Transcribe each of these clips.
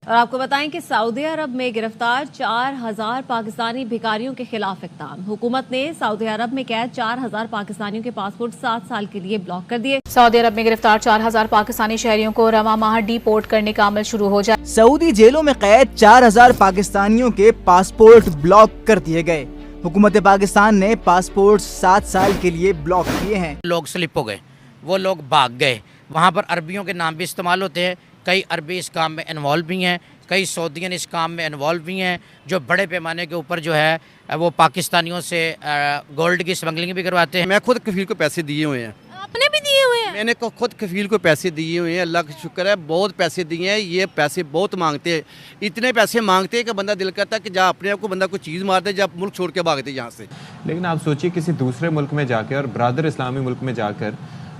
और आपको बताएं कि सऊदी अरब में गिरफ्तार 4000 पाकिस्तानी भिखारियों के खिलाफ इक़दाम। हुकूमत ने सऊदी अरब में कैद 4000 पाकिस्तानियों के पासपोर्ट 7 साल के लिए ब्लॉक कर दिए। सऊदी अरब में गिरफ्तार 4000 पाकिस्तानी शहरियों को रवा माह डिपोर्ट करने का अमल शुरू हो जाए। सऊदी जेलों में कैद 4000 पाकिस्तानियों के पासपोर्ट ब्लॉक कर दिए गए। हुकूमत पाकिस्तान ने पासपोर्ट 7 साल के लिए ब्लॉक किए हैं। लोग स्लिप हो गए, वो लोग भाग गए। वहाँ पर अरबियों के नाम भी इस्तेमाल होते हैं। कई अरबी इस काम में इन्वॉल्व भी हैं, कई सऊदियन इस काम में इन्वॉल्व भी हैं, जो बड़े पैमाने के ऊपर जो है वो पाकिस्तानियों से गोल्ड की स्मगलिंग भी करवाते हैं। मैं खुद कफील को पैसे दिए हुए हैं। आपने भी दिए हुए हैं? मैंने खुद कफील को पैसे दिए हुए हैं, अल्लाह का शुक्र है, बहुत पैसे दिए हैं। ये पैसे बहुत मांगते हैं, इतने पैसे मांगते हैं कि बंदा दिल करता है कि जा अपने आप को बंदा कोई चीज़ मार दे, जब मुल्क छोड़ के भाग दे यहाँ से। लेकिन आप सोचिए किसी दूसरे मुल्क में जाकर और ब्रादर इस्लामी मुल्क में जाकर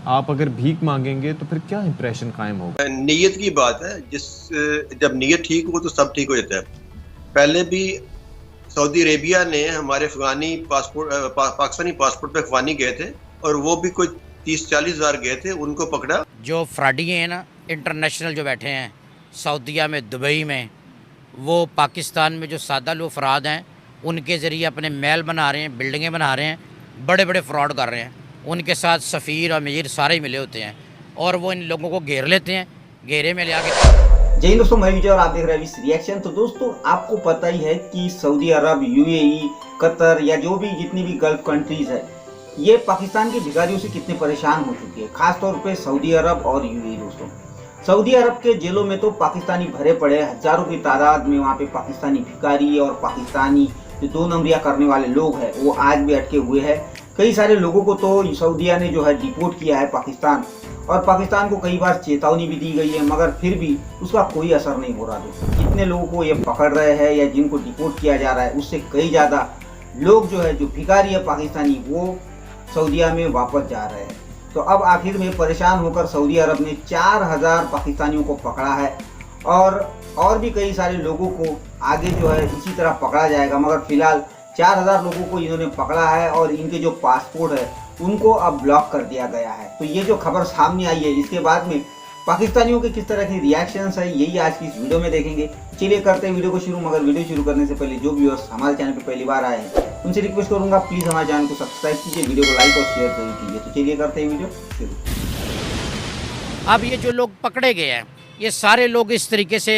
आप अगर भीख मांगेंगे तो फिर क्या इंप्रेशन कायम होगा। नीयत की बात है, जब नीयत ठीक हो तो सब ठीक हो जाता है। पहले भी सऊदी अरेबिया ने हमारे पाकिस्तानी पासपोर्ट पे अफगानी गए थे और वो भी कोई 30-40 हज़ार गए थे, उनको पकड़ा। जो फ्रॉडी हैं ना, इंटरनेशनल जो बैठे हैं सऊदीया में, दुबई में, वो पाकिस्तान में जो सादा लोग अफराद हैं उनके ज़रिए अपने महल बना रहे हैं, बिल्डिंगें बना रहे हैं, बड़े बड़े फ्रॉड कर रहे हैं। उनके साथ सफ़ीर और अमीर सारे ही मिले होते हैं और वो इन लोगों को घेर लेते हैं, घेरे में ले आके। जय हिंद दोस्तों, मैं विजय और आप देख रहे हैं विश रिएक्शन। तो दोस्तों आपको पता ही है कि सऊदी अरब, यूएई, कतर या जो भी जितनी भी गल्फ कंट्रीज है, ये पाकिस्तान के भिखारियों से कितने परेशान हो चुके हैं, खासतौर पे सऊदी अरब और यूएई। दोस्तों सऊदी अरब के जेलों में तो पाकिस्तानी भरे पड़े, हजारों की तादाद में वहाँ पे पाकिस्तानी भिखारी और पाकिस्तानी जो 2 नंबरियां करने वाले लोग हैं वो आज भी अटके हुए हैं। कई सारे लोगों को तो सऊदीया ने जो है डिपोर्ट किया है पाकिस्तान, और पाकिस्तान को कई बार चेतावनी भी दी गई है, मगर फिर भी उसका कोई असर नहीं हो रहा। दोस्तों जितने लोगों को ये पकड़ रहे हैं या जिनको डिपोर्ट किया जा रहा है, उससे कई ज़्यादा लोग जो है जो भिखारी है पाकिस्तानी, वो सऊदीया में वापस जा रहे हैं। तो अब आखिर में परेशान होकर सऊदी अरब ने 4000 पाकिस्तानियों को पकड़ा है और भी कई सारे लोगों को आगे जो है इसी तरह पकड़ा जाएगा, मगर फिलहाल 4000 लोगों को इन्होंने पकड़ा है और इनके जो पासपोर्ट है उनको अब ब्लॉक कर दिया गया है। तो ये जो खबर सामने आई है, इसके बाद में पाकिस्तानियों के किस तरह की रिएक्शंस है, यही आज की इस वीडियो में देखेंगे। चलिए करते हैं वीडियो को शुरू, मगर वीडियो शुरू करने से पहले जो व्यूअर्स हमारे चैनल पर पहली बार आए हैं उनसे रिक्वेस्ट करूंगा प्लीज़ हमारे चैनल को सब्सक्राइब कीजिए, वीडियो को लाइक और शेयर जरूर कीजिए। तो चलिए करते हैं वीडियो शुरू। अब ये जो लोग पकड़े गए हैं, ये सारे लोग इस तरीके से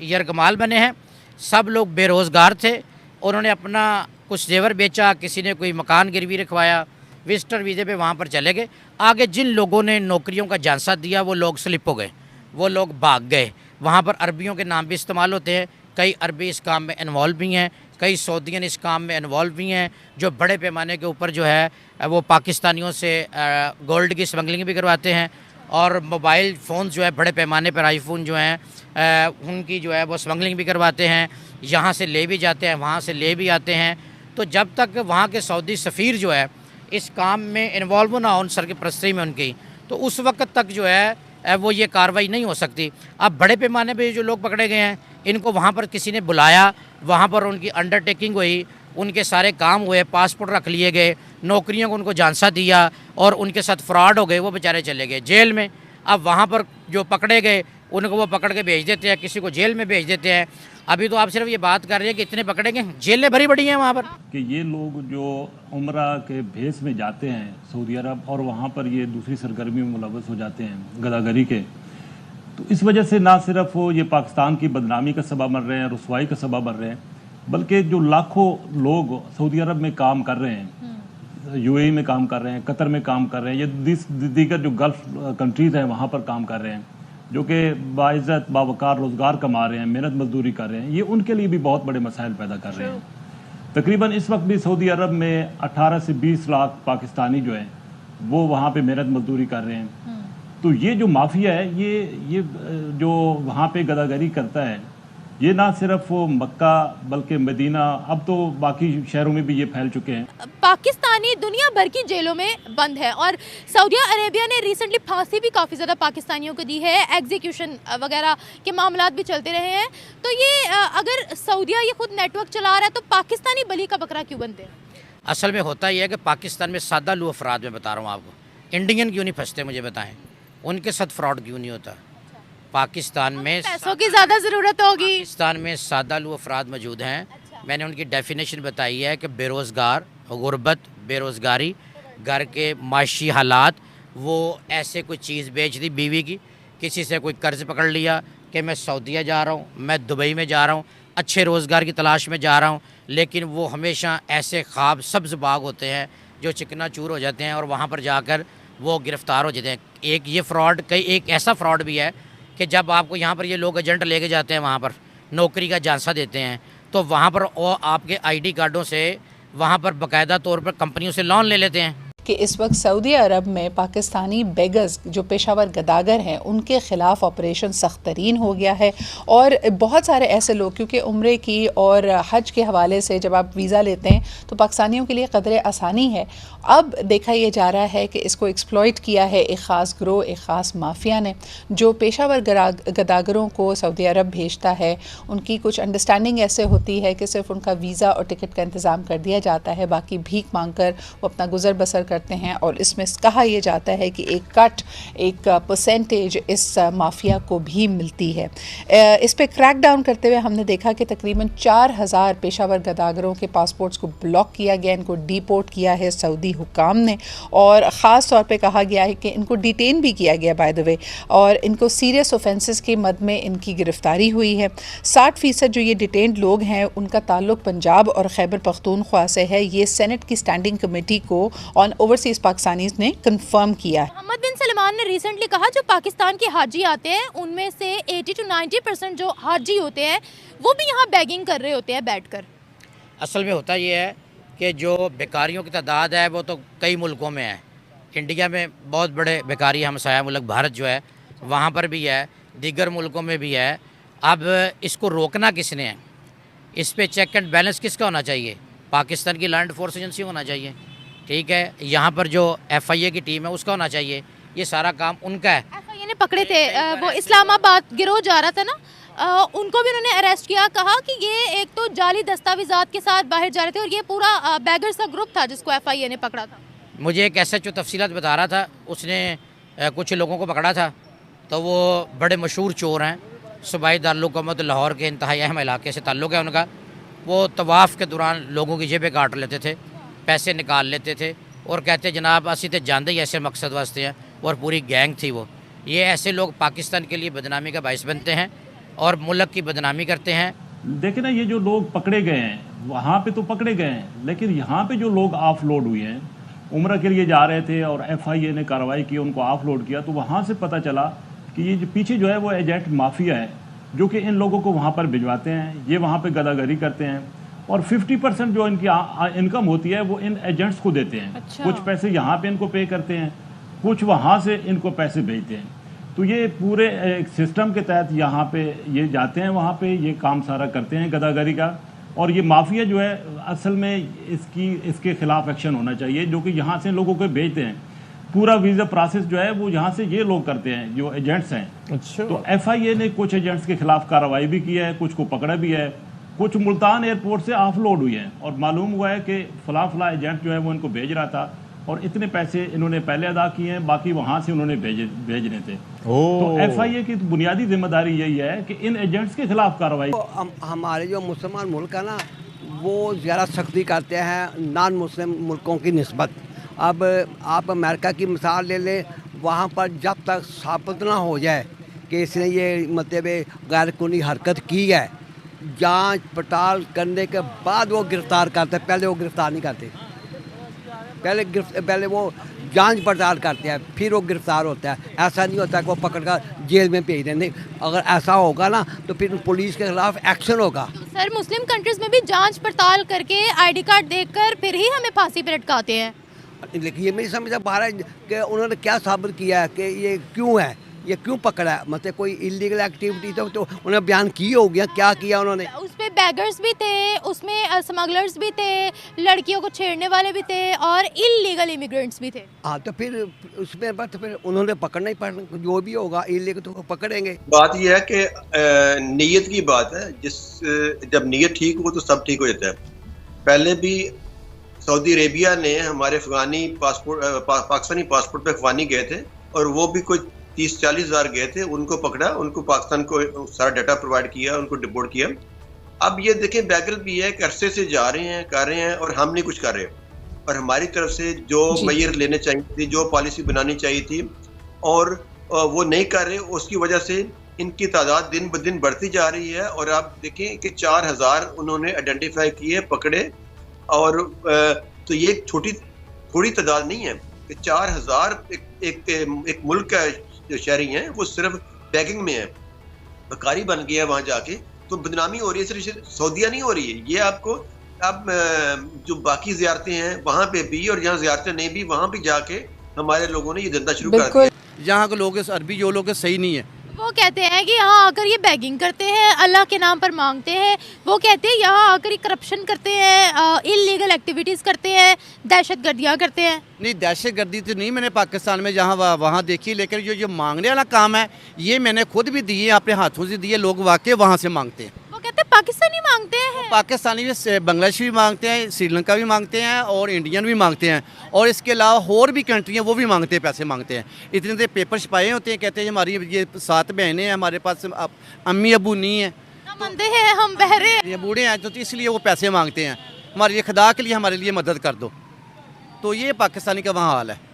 यरगमाल बने हैं। सब लोग बेरोज़गार थे, उन्होंने अपना कुछ जेवर बेचा, किसी ने कोई मकान गिरवी रखवाया, विजिटर वीज़े पे वहाँ पर चले गए। आगे जिन लोगों ने नौकरियों का झांसा दिया वो लोग स्लिप हो गए, वो लोग भाग गए। वहाँ पर अरबियों के नाम भी इस्तेमाल होते हैं, कई अरबी इस काम में इन्वॉल्व भी हैं, कई सऊदियन इस काम में इन्वॉल्व भी हैं, जो बड़े पैमाने के ऊपर जो है वो पाकिस्तानियों से गोल्ड की स्मगलिंग भी करवाते हैं और मोबाइल फ़ोन जो है बड़े पैमाने पर आईफोन जो हैं उनकी जो है वो स्मगलिंग भी करवाते हैं, यहाँ से ले भी जाते हैं, वहाँ से ले भी आते हैं। तो जब तक वहाँ के सऊदी सफ़ीर जो है इस काम में इन्वॉल्व ना हो, उन सरप्रस्ती में उनकी, तो उस वक्त तक जो है वो ये कार्रवाई नहीं हो सकती। अब बड़े पैमाने पे जो लोग पकड़े गए हैं, इनको वहाँ पर किसी ने बुलाया, वहाँ पर उनकी अंडरटेकिंग हुई, उनके सारे काम हुए, पासपोर्ट रख लिए गए, नौकरियों को उनको झांसा दिया और उनके साथ फ्रॉड हो गए, वो बेचारे चले गए जेल में। अब वहाँ पर जो पकड़े गए उनको वो पकड़ के भेज देते हैं, किसी को जेल में भेज देते हैं। अभी तो आप सिर्फ ये बात कर रहे हैं कि इतने पकड़ेंगे, जेलें भरी बड़ी हैं वहाँ पर। कि ये लोग जो उम्रा के भेस में जाते हैं सऊदी अरब और वहाँ पर ये दूसरी सरगर्मी में मुलव्वस हो जाते हैं गदागरी के, तो इस वजह से ना सिर्फ वो ये पाकिस्तान की बदनामी का सबब बन रहे हैं, रुसवाई का सबब बन रहे हैं, बल्कि जो लाखों लोग सऊदी अरब में काम कर रहे हैं, यूएई में काम कर रहे हैं, कतर में काम कर रहे हैं, ये दीगर जो गल्फ कंट्रीज़ हैं वहाँ पर काम कर रहे हैं, जो कि बाइज़्ज़त बावकार रोज़गार कमा रहे हैं, मेहनत मजदूरी कर रहे हैं, ये उनके लिए भी बहुत बड़े मसाइल पैदा कर रहे हैं। तकरीबन इस वक्त भी सऊदी अरब में 18 से 20 लाख पाकिस्तानी जो हैं वो वहाँ पे मेहनत मजदूरी कर रहे हैं। तो ये जो माफिया है, ये जो वहाँ पे गदागरी करता है, ये ना सिर्फ वो मक्का बल्कि मदीना, अब तो बाकी शहरों में भी ये फैल चुके हैं। पाकिस्तानी दुनिया भर की जेलों में बंद है और सऊदी अरेबिया ने रिसेंटली फांसी भी काफ़ी ज़्यादा पाकिस्तानियों को दी है, एग्जीक्यूशन वगैरह के मामलात भी चलते रहे हैं। तो ये अगर सऊदिया ये खुद नेटवर्क चला रहा है तो पाकिस्तानी बलि का बकरा क्यों बनते हैं? असल में होता यह है कि पाकिस्तान में सादा लू अफराद, में बता रहा हूँ आपको, इंडियन क्यों नहीं फंसते मुझे बताएं, उनके साथ फ्रॉड क्यों नहीं होता? पाकिस्तान में पैसों की ज़्यादा ज़रूरत होगी। पाकिस्तान में सादालू अफराद मौजूद हैं। मैंने उनकी डेफिनेशन बताई है कि बेरोज़गार, गुर्बत, बेरोज़गारी, घर के माशी हालात, वो ऐसे कोई चीज़ बेच दी बीवी की, किसी से कोई कर्ज़ पकड़ लिया कि मैं सऊदीया जा रहा हूँ, मैं दुबई में जा रहा हूँ, अच्छे रोज़गार की तलाश में जा रहा हूँ, लेकिन वो हमेशा ऐसे ख्वाब सब्ज़ बाग होते हैं जो चिकना चूर हो जाते हैं और वहाँ पर जाकर वो गिरफ़्तार हो जाते हैं। एक ये फ्रॉड, कई एक ऐसा फ्रॉड भी है कि जब आपको यहाँ पर ये लोग एजेंट लेके जाते हैं, वहाँ पर नौकरी का झांसा देते हैं, तो वहाँ पर वो आपके आईडी कार्डों से वहाँ पर बाकायदा तौर पर कंपनियों से लोन ले लेते हैं। कि इस वक्त सऊदी अरब में पाकिस्तानी बेगर्स जो पेशावर गदागर हैं उनके ख़िलाफ़ ऑपरेशन सख्त तरीन हो गया है। और बहुत सारे ऐसे लोग, क्योंकि उम्रे की और हज के हवाले से जब आप वीज़ा लेते हैं तो पाकिस्तानियों के लिए कदरे आसानी है। अब देखा यह जा रहा है कि इसको एक्सप्लॉइट किया है एक ख़ास ग्रोह, एक ख़ास माफिया ने, जो पेशावर गदागरों को सऊदी अरब भेजता है। उनकी कुछ अंडरस्टैंडिंग ऐसे होती है कि सिर्फ उनका वीज़ा और टिकट का इंतज़ाम कर दिया जाता है, बाकी भीख मांग कर वो अपना गुजर बसर करते हैं। और इसमें कहा यह जाता है कि एक परसेंटेज इस माफिया को भी मिलती है। इस पे क्रैक डाउन करते हुए हमने देखा कि तकरीबन 4000 पेशावर गदागरों के पासपोर्ट्स को ब्लॉक किया गया, इनको डिपोर्ट किया है सऊदी हुकाम ने, और ख़ास तौर पे कहा गया है कि इनको डिटेन भी किया गया बाय द वे, और इनको सीरियस ऑफेंसेस के मद में इनकी गिरफ्तारी हुई है। 60% जो ये डिटेन्ड लोग हैं उनका ताल्लुक पंजाब और खैबर पख्तूनख्वा से है। ये सेनेट की स्टैंडिंग कमेटी को ऑन ओवरसीज पाकिस्तानीज़ ने कंफर्म किया है। मोहम्मद बिन सलमान ने रिसेंटली कहा जो पाकिस्तान के हाजी आते हैं उनमें से 80 to 90% जो हाजी होते हैं वो भी यहाँ बैगिंग कर रहे होते हैं बैठकर। असल में होता ये है कि जो बेकारियों की तादाद है वो तो कई मुल्कों में है। इंडिया में बहुत बड़े बेकारी हमसाया मुल्क भारत जो है वहाँ पर भी है, दीगर मुल्कों में भी है। अब इसको रोकना किसने है? इस पे चेक एंड बैलेंस किसका होना चाहिए? पाकिस्तान की लैंड फोर्स एजेंसी होना चाहिए, ठीक है। यहाँ पर जो FIA की टीम है उसका होना चाहिए। ये सारा काम उनका है। FIA ने पकड़े थे, वो इस्लामाबाद गिरोह जा रहा था ना, उनको भी उन्होंने अरेस्ट किया। कहा कि ये एक तो जाली दस्तावेजात के साथ बाहर जा रहे थे और ये पूरा बैगर्स का ग्रुप था जिसको FIA ने पकड़ा था। मुझे एक SHO तफसीलात बता रहा था, उसने कुछ लोगों को पकड़ा था, तो वो बड़े मशहूर चोर हैं, सूबाई दारुल-हुकूमत लाहौर के इंतहाई अहम इलाके से ताल्लुक़ है उनका। वो तवाफ़ के दौरान लोगों की जेबें काट लेते थे, पैसे निकाल लेते थे और कहते जनाब असी तो जानते ही ऐसे मकसद वास्ते हैं, और पूरी गैंग थी वो। ये ऐसे लोग पाकिस्तान के लिए बदनामी का बाइस बनते हैं और मुल्क की बदनामी करते हैं। देखिए ना, ये जो लोग पकड़े गए हैं वहाँ पे तो पकड़े गए हैं, लेकिन यहाँ पे जो लोग ऑफलोड हुए हैं, उम्र के लिए जा रहे थे और FIA ने कार्रवाई की, उनको ऑफलोड किया, तो वहाँ से पता चला कि ये जो पीछे जो है वो एजेंट माफिया है जो कि इन लोगों को वहाँ पर भिजवाते हैं, ये वहाँ पे गदागरी करते हैं और 50% जो इनकी इनकम होती है वो इन एजेंट्स को देते हैं। अच्छा। कुछ पैसे यहाँ पे इनको पे करते हैं, कुछ वहाँ से इनको पैसे भेजते हैं। तो ये पूरे एक सिस्टम के तहत यहाँ पे ये जाते हैं, वहाँ पे ये काम सारा करते हैं गदागरी का। और ये माफिया जो है असल में इसके खिलाफ एक्शन होना चाहिए, जो कि यहाँ से लोगों को भेजते हैं। पूरा वीज़ा प्रोसेस जो है वो यहाँ से ये लोग करते हैं जो एजेंट्स हैं। अच्छा। तो FIA ने कुछ एजेंट्स के खिलाफ कार्रवाई भी की है, कुछ को पकड़ा भी है, कुछ मुल्तान एयरपोर्ट से ऑफलोड हुई हैं और मालूम हुआ है कि फला एजेंट जो है वो इनको भेज रहा था और इतने पैसे इन्होंने पहले अदा किए हैं, बाकी वहाँ से उन्होंने भेजने थे। तो FIA की बुनियादी जिम्मेदारी यही है कि इन एजेंट्स के खिलाफ कार्रवाई। तो हमारे जो मुसलमान मुल्क है ना वो ज़्यादा सख्ती करते हैं नॉन मुस्लिम मुल्कों की निस्बत। अब आप अमेरिका की मिसाल ले लें, वहाँ पर जब तक साबित ना हो जाए कि इसने ये मतलब गैर कानूनी हरकत की है, जांच पड़ताल करने के बाद वो गिरफ़्तार करते हैं। पहले वो गिरफ़्तार नहीं करते, पहले वो जांच पड़ताल करते हैं, फिर वो गिरफ़्तार होता है। ऐसा नहीं होता कि वो पकड़ कर जेल में भेज देंगे। अगर ऐसा होगा ना तो फिर पुलिस के खिलाफ एक्शन होगा। सर, मुस्लिम कंट्रीज़ में भी जांच पड़ताल करके ID कार्ड देखकर फिर ही हमें फांसी पर लटकाते हैं। लेकिन ये नहीं समझा भारत कि उन्होंने क्या साबित किया है कि ये क्यों है, ये क्यों पकड़ा है। मतलब कोई इलीगल एक्टिविटी तो उन्हें बयान की हो गया, क्या किया उन्होंने। उसमें बैगर्स भी थे, उसमें स्मगलर्स भी थे, लड़कियों को छेड़ने वाले भी थे और इलीगल इमिग्रेंट्स भी थे। हाँ, तो फिर उसमें बात तो फिर उन्होंने पकड़ना ही पड़ना, जो भी होगा इलीगल तो पकड़ेंगे। बात यह है कि नीयत की बात है, जब नीयत ठीक हो तो सब ठीक हो जाता है। पहले भी सऊदी अरेबिया ने हमारे पाकिस्तानी पासपोर्ट पे अफगानी गए थे और वो भी कोई 30-40 हज़ार गए थे, उनको पकड़ा, उनको पाकिस्तान को सारा डाटा प्रोवाइड किया, उनको डिपोर्ट किया। अब ये देखें बैगल भी है कि अरसे से जा रहे हैं, कर रहे हैं और हम नहीं कुछ कर रहे। और हमारी तरफ से जो मेजर लेने चाहिए थी, जो पॉलिसी बनानी चाहिए थी और वो नहीं कर रहे, उसकी वजह से इनकी तादाद दिन ब दिन बढ़ती जा रही है। और आप देखें कि 4000 उन्होंने आइडेंटिफाई किए, पकड़े। और तो ये थोड़ी तादाद नहीं है कि 4000 एक मुल्क का जो शहरी हैं वो सिर्फ बैगिंग में है, बकारी बन गया है वहाँ जाके। तो बदनामी हो रही है, सिर्फ सऊदीया नहीं हो रही है, ये आपको अब जो बाकी ज़ियारतें हैं वहाँ पे भी और जहाँ ज़ियारतें नहीं भी वहाँ भी जाके हमारे लोगों ने ये धंधा शुरू कर दिया। यहाँ के लोग अरबी जो लोग सही नहीं है, वो कहते हैं कि यहाँ आकर ये बैगिंग करते हैं, अल्लाह के नाम पर मांगते हैं। वो कहते हैं यहाँ आकर ये करप्शन करते हैं, इलीगल एक्टिविटीज़ करते हैं, दहशतगर्दियाँ करते हैं। नहीं, दहशतगर्दी तो नहीं मैंने पाकिस्तान में जहाँ वहाँ देखी, लेकिन जो मांगने वाला काम है ये मैंने खुद भी दिए, अपने हाथों से दिए। लोग वाकई वहाँ से मांगते हैं। वो कहते हैं पाकिस्तानी मांगते हैं, पाकिस्तानी भी, बांग्लादेश भी मांगते हैं, श्रीलंका भी मांगते हैं और इंडियन भी मांगते हैं। और इसके अलावा और भी कंट्री हैं वो भी मांगते हैं, पैसे मांगते हैं। इतने से पेपर छपाए होते हैं, कहते हैं हमारी ये 7 बहनें हैं, हमारे पास अम्मी अबू नहीं है, हम अंधे हैं, हम बहरे हैं, ये बूढ़े हैं, तो इसलिए वो पैसे मांगते हैं हमारे खुदा के लिए, हमारे लिए मदद कर दो। तो ये पाकिस्तानी का वहाँ हाल है।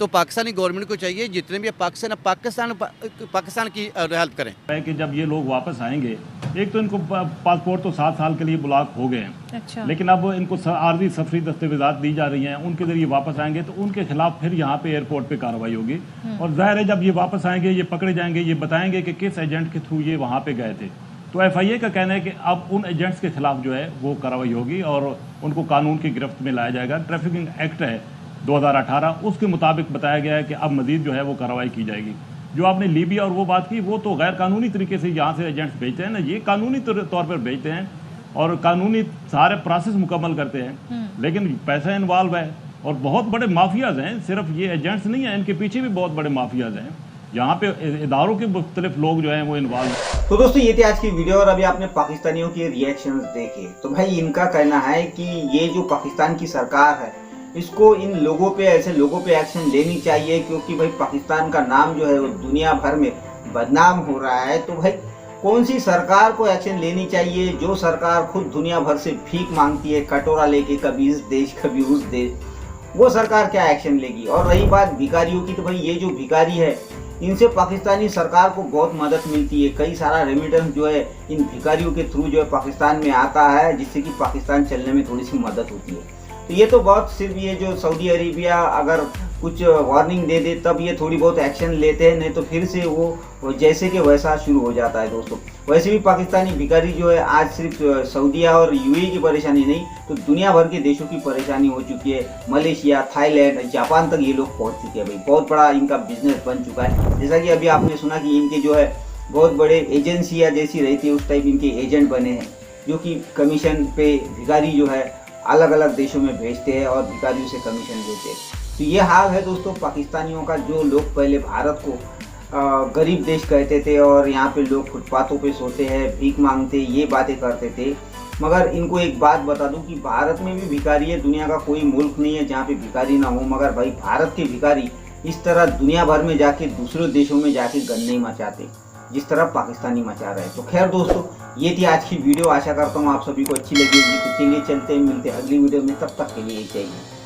तो पाकिस्तानी गवर्नमेंट को चाहिए जितने भी पाकिस्तान की हेल्प करें। कि जब ये लोग वापस आएंगे, एक तो इनको पासपोर्ट तो 7 साल के लिए ब्लॉक हो गए हैं। अच्छा। लेकिन अब इनको आर्जी सफरी दस्तावेजात दी जा रही हैं, उनके जरिए वापस आएंगे तो उनके खिलाफ फिर यहाँ पे एयरपोर्ट पे कार्रवाई होगी। और जाहिर है जब ये वापस आएंगे, ये पकड़े जाएंगे, ये बताएंगे कि किस एजेंट के थ्रू ये वहाँ पे गए थे। तो FIA का कहना है कि अब उन एजेंट्स के खिलाफ जो है वो कार्रवाई होगी और उनको कानून की गिरफ्त में लाया जाएगा। ट्रैफिकिंग एक्ट है 2018, उसके मुताबिक बताया गया है कि अब मजीद जो है वो कार्रवाई की जाएगी। जो आपने लीबिया और वो बात की, वो तो गैर कानूनी तरीके से यहाँ से एजेंट्स भेजते हैं ना, ये कानूनी तौर पर भेजते हैं और कानूनी सारे प्रोसेस मुकम्मल करते हैं। लेकिन पैसा इन्वॉल्व है और बहुत बड़े माफियाज हैं, सिर्फ ये एजेंट्स नहीं हैं, इनके पीछे भी बहुत बड़े माफियाज हैं। यहाँ पे इदारों के मुख्तलिफ लोग जो हैं वो इन्वॉल्व हैं। तो दोस्तों ये थी आज की वीडियो और अभी आपने पाकिस्तानियों के रिएक्शंस देखे। तो भाई इनका कहना है कि ये जो पाकिस्तान की सरकार है, इसको इन लोगों पे, ऐसे लोगों पे एक्शन लेनी चाहिए, क्योंकि भाई पाकिस्तान का नाम जो है वो दुनिया भर में बदनाम हो रहा है। तो भाई कौन सी सरकार को एक्शन लेनी चाहिए? जो सरकार खुद दुनिया भर से भीख मांगती है कटोरा लेके, कभी इस देश कभी उस देश, वो सरकार क्या एक्शन लेगी? और रही बात भिखारियों की, तो भाई ये जो भिखारी है इनसे पाकिस्तानी सरकार को बहुत मदद मिलती है। कई सारा रेमिटेंस जो है इन भिखारियों के थ्रू जो है पाकिस्तान में आता है, जिससे कि पाकिस्तान चलने में थोड़ी सी मदद होती है। तो ये तो बहुत सिर्फ ये जो सऊदी अरेबिया अगर कुछ वार्निंग दे दे तब ये थोड़ी बहुत एक्शन लेते हैं, नहीं तो फिर से वो जैसे कि वैसा शुरू हो जाता है। दोस्तों वैसे भी पाकिस्तानी भिखारी जो है आज सिर्फ सऊदीया और UAE की परेशानी नहीं, तो दुनिया भर के देशों की परेशानी हो चुकी है। मलेशिया, थाईलैंड, जापान तक ये लोग पहुंच चुके हैं। भाई बहुत बड़ा इनका बिजनेस बन चुका है। जैसा कि अभी आपने सुना कि इनके जो है बहुत बड़े एजेंसियाँ जैसी रहती है, उस टाइप इनके एजेंट बने हैं, जो कि कमीशन पे भिखारी जो है अलग अलग देशों में भेजते हैं और भिखारियों से कमीशन लेते हैं। तो ये हाल है दोस्तों पाकिस्तानियों का। जो लोग पहले भारत को गरीब देश कहते थे और यहाँ पे लोग फुटपाथों पे सोते हैं, भीख मांगते, ये बातें करते थे, मगर इनको एक बात बता दूं कि भारत में भी भिखारी है। दुनिया का कोई मुल्क नहीं है जहाँ पे भिखारी ना हो, मगर भाई भारत के भिखारी इस तरह दुनिया भर में जाके दूसरे देशों में जाके गन्ने मचाते जिस तरह पाकिस्तानी मचा रहे हैं। तो खैर दोस्तों ये थी आज की वीडियो। आशा करता हूँ आप सभी को अच्छी लगी होगी। तो चलिए चलते हैं, मिलते हैं अगली वीडियो में, तब तक के लिए चाहिए।